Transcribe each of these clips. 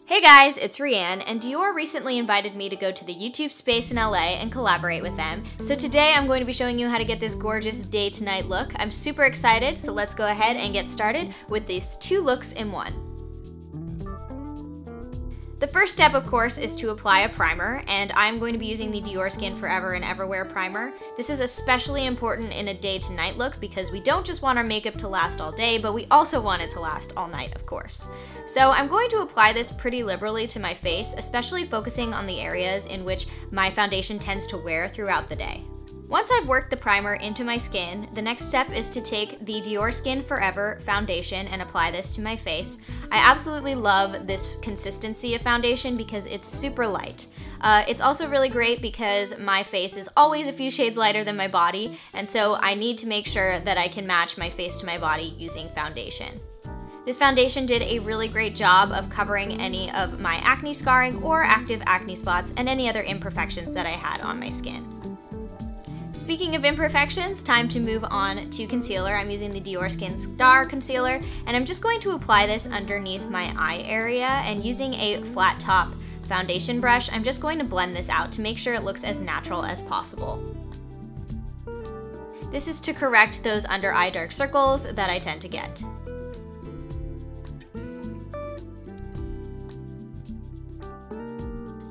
Hey guys, it's Rianne, and Dior recently invited me to go to the YouTube space in LA and collaborate with them. So today I'm going to be showing you how to get this gorgeous day to night look. I'm super excited, so let's go ahead and get started with these two looks in one. The first step, of course, is to apply a primer, and I'm going to be using the Dior Skin Forever and Everywhere primer. This is especially important in a day to night look because we don't just want our makeup to last all day, but we also want it to last all night, of course. So I'm going to apply this pretty liberally to my face, especially focusing on the areas in which my foundation tends to wear throughout the day. Once I've worked the primer into my skin, the next step is to take the Dior Skin Forever foundation and apply this to my face. I absolutely love this consistency of foundation because it's super light. It's also really great because my face is always a few shades lighter than my body, and so I need to make sure that I can match my face to my body using foundation. This foundation did a really great job of covering any of my acne scarring or active acne spots and any other imperfections that I had on my skin. Speaking of imperfections, time to move on to concealer. I'm using the Dior Skin Star Concealer, and I'm just going to apply this underneath my eye area, and using a flat top foundation brush, I'm just going to blend this out to make sure it looks as natural as possible. This is to correct those under eye dark circles that I tend to get.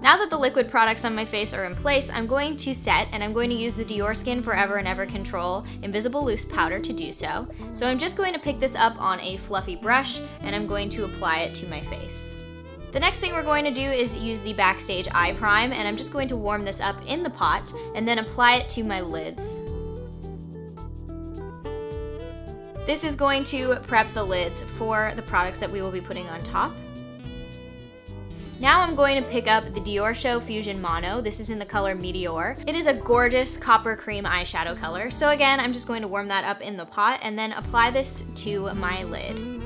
Now that the liquid products on my face are in place, I'm going to set, and I'm going to use the Dior Skin Forever and Ever Control Invisible Loose Powder to do so. So I'm just going to pick this up on a fluffy brush, and I'm going to apply it to my face. The next thing we're going to do is use the Backstage Eye Prime, and I'm just going to warm this up in the pot, and then apply it to my lids. This is going to prep the lids for the products that we will be putting on top. Now I'm going to pick up the Diorshow Fusion Mono. This is in the color Meteor. It is a gorgeous copper cream eyeshadow color. So again, I'm just going to warm that up in the pot and then apply this to my lid.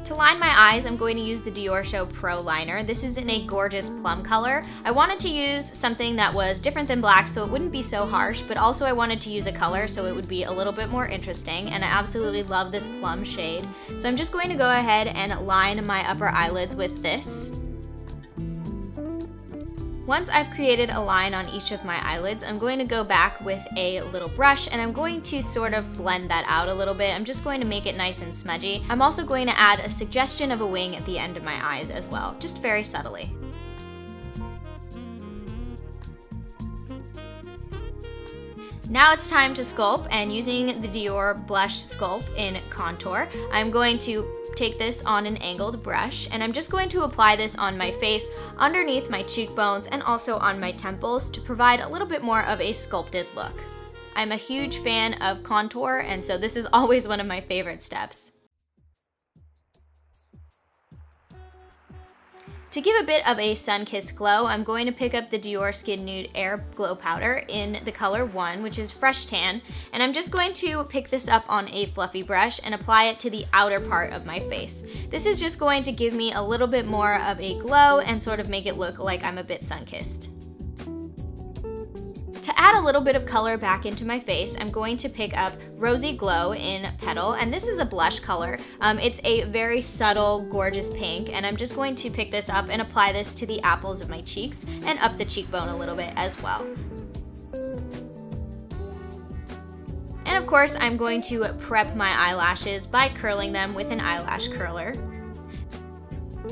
To line my eyes, I'm going to use the Diorshow Pro Liner. This is in a gorgeous plum color. I wanted to use something that was different than black so it wouldn't be so harsh, but also I wanted to use a color so it would be a little bit more interesting, and I absolutely love this plum shade. So I'm just going to go ahead and line my upper eyelids with this. Once I've created a line on each of my eyelids, I'm going to go back with a little brush and I'm going to sort of blend that out a little bit. I'm just going to make it nice and smudgy. I'm also going to add a suggestion of a wing at the end of my eyes as well, just very subtly. Now it's time to sculpt, and using the Dior Blush Sculpt in Contour, I'm going to take this on an angled brush, and I'm just going to apply this on my face, underneath my cheekbones, and also on my temples to provide a little bit more of a sculpted look. I'm a huge fan of contour, and so this is always one of my favorite steps. To give a bit of a sun-kissed glow, I'm going to pick up the Dior Skin Nude Air Glow Powder in the color 1, which is Fresh Tan, and I'm just going to pick this up on a fluffy brush and apply it to the outer part of my face. This is just going to give me a little bit more of a glow and sort of make it look like I'm a bit sun-kissed. To add a little bit of color back into my face, I'm going to pick up Rosy Glow in Petal, and this is a blush color. It's a very subtle, gorgeous pink, and I'm just going to pick this up and apply this to the apples of my cheeks and up the cheekbone a little bit as well. And of course, I'm going to prep my eyelashes by curling them with an eyelash curler.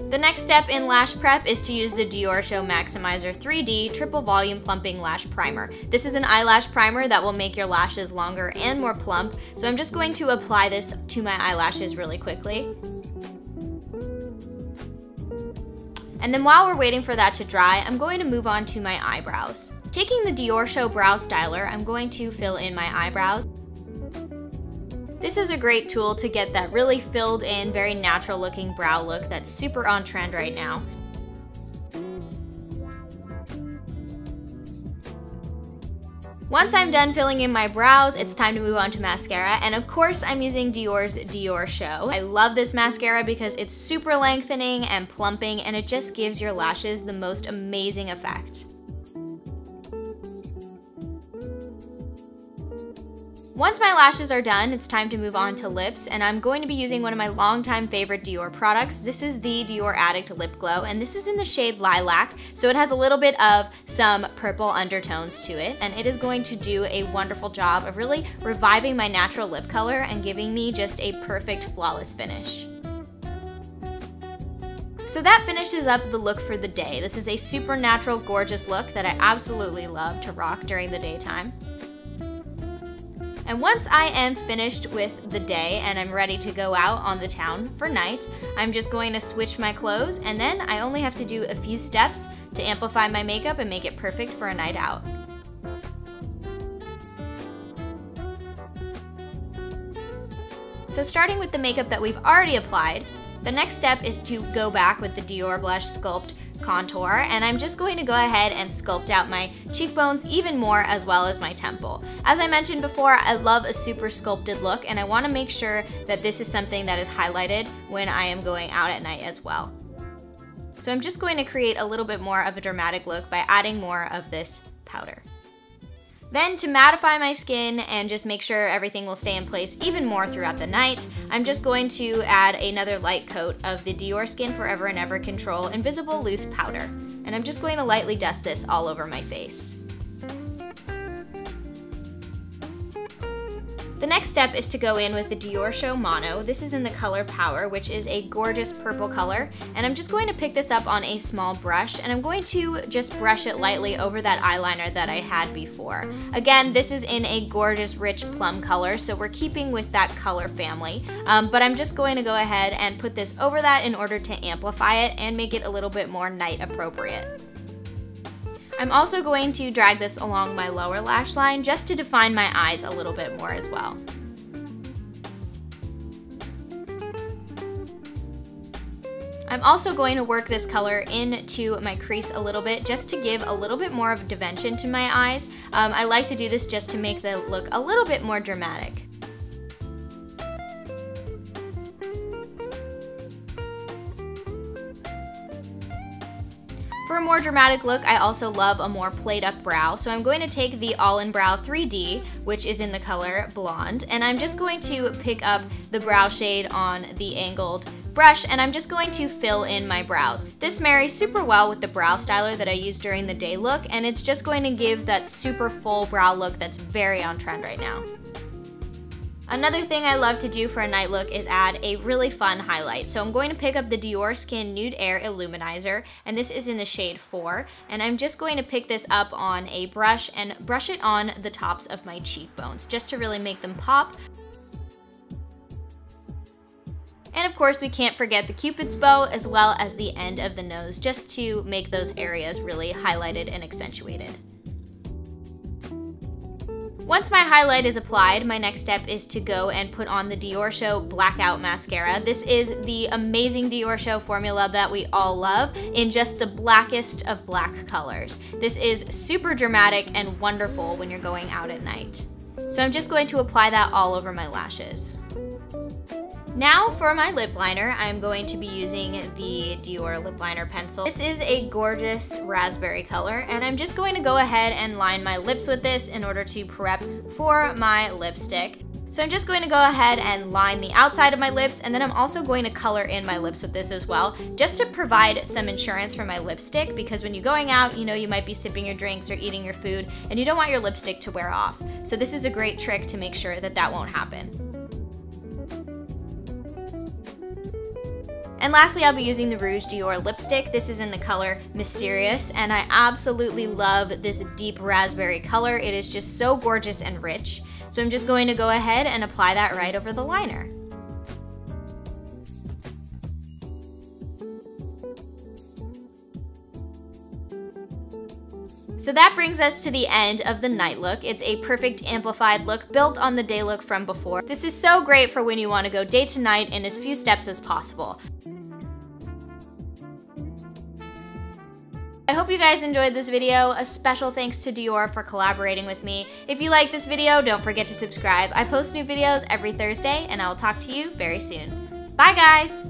The next step in lash prep is to use the Diorshow Maximizer 3D Triple Volume Plumping Lash Primer. This is an eyelash primer that will make your lashes longer and more plump, so I'm just going to apply this to my eyelashes really quickly. And then while we're waiting for that to dry, I'm going to move on to my eyebrows. Taking the Diorshow Brow Styler, I'm going to fill in my eyebrows. This is a great tool to get that really filled in, very natural looking brow look that's super on trend right now. Once I'm done filling in my brows, it's time to move on to mascara, and of course I'm using Dior's Diorshow. I love this mascara because it's super lengthening and plumping, and it just gives your lashes the most amazing effect. Once my lashes are done, it's time to move on to lips, and I'm going to be using one of my longtime favorite Dior products. This is the Dior Addict Lip Glow, and this is in the shade Lilac, so it has a little bit of some purple undertones to it, and it is going to do a wonderful job of really reviving my natural lip color and giving me just a perfect, flawless finish. So that finishes up the look for the day. This is a super natural, gorgeous look that I absolutely love to rock during the daytime. And once I am finished with the day and I'm ready to go out on the town for night, I'm just going to switch my clothes, and then I only have to do a few steps to amplify my makeup and make it perfect for a night out. So starting with the makeup that we've already applied, the next step is to go back with the Dior Blush Sculpt Contour, and I'm just going to go ahead and sculpt out my cheekbones even more, as well as my temple. As I mentioned before, I love a super sculpted look, and I want to make sure that this is something that is highlighted when I am going out at night as well. So I'm just going to create a little bit more of a dramatic look by adding more of this powder. Then to mattify my skin and just make sure everything will stay in place even more throughout the night, I'm just going to add another light coat of the Dior Skin Forever and Ever Control Invisible Loose Powder. And I'm just going to lightly dust this all over my face. The next step is to go in with the Diorshow Mono. This is in the color Power, which is a gorgeous purple color, and I'm just going to pick this up on a small brush, and I'm going to just brush it lightly over that eyeliner that I had before. Again, this is in a gorgeous rich plum color, so we're keeping with that color family, but I'm just going to go ahead and put this over that in order to amplify it and make it a little bit more night appropriate. I'm also going to drag this along my lower lash line just to define my eyes a little bit more as well. I'm also going to work this color into my crease a little bit just to give a little bit more of a dimension to my eyes. I like to do this just to make the look a little bit more dramatic. For a more dramatic look, I also love a more played up brow, so I'm going to take the All In Brow 3D, which is in the color Blonde, and I'm just going to pick up the brow shade on the angled brush, and I'm just going to fill in my brows. This marries super well with the brow styler that I use during the day look, and it's just going to give that super full brow look that's very on trend right now. Another thing I love to do for a night look is add a really fun highlight. So I'm going to pick up the Dior Skin Nude Air Illuminizer, and this is in the shade 4, and I'm just going to pick this up on a brush and brush it on the tops of my cheekbones, just to really make them pop. And of course, we can't forget the Cupid's bow as well as the end of the nose, just to make those areas really highlighted and accentuated. Once my highlight is applied, my next step is to go and put on the Diorshow Blackout Mascara. This is the amazing Diorshow formula that we all love in just the blackest of black colors. This is super dramatic and wonderful when you're going out at night. So I'm just going to apply that all over my lashes. Now for my lip liner, I'm going to be using the Dior lip liner pencil. This is a gorgeous raspberry color, and I'm just going to go ahead and line my lips with this in order to prep for my lipstick. So I'm just going to go ahead and line the outside of my lips, and then I'm also going to color in my lips with this as well, just to provide some insurance for my lipstick, because when you're going out, you know, you might be sipping your drinks or eating your food, and you don't want your lipstick to wear off. So this is a great trick to make sure that that won't happen. And lastly, I'll be using the Rouge Dior lipstick. This is in the color Mysterious, and I absolutely love this deep raspberry color. It is just so gorgeous and rich. So I'm just going to go ahead and apply that right over the liner. So that brings us to the end of the night look. It's a perfect amplified look built on the day look from before. This is so great for when you want to go day to night in as few steps as possible. I hope you guys enjoyed this video. A special thanks to Dior for collaborating with me. If you like this video, don't forget to subscribe. I post new videos every Thursday, and I will talk to you very soon. Bye guys!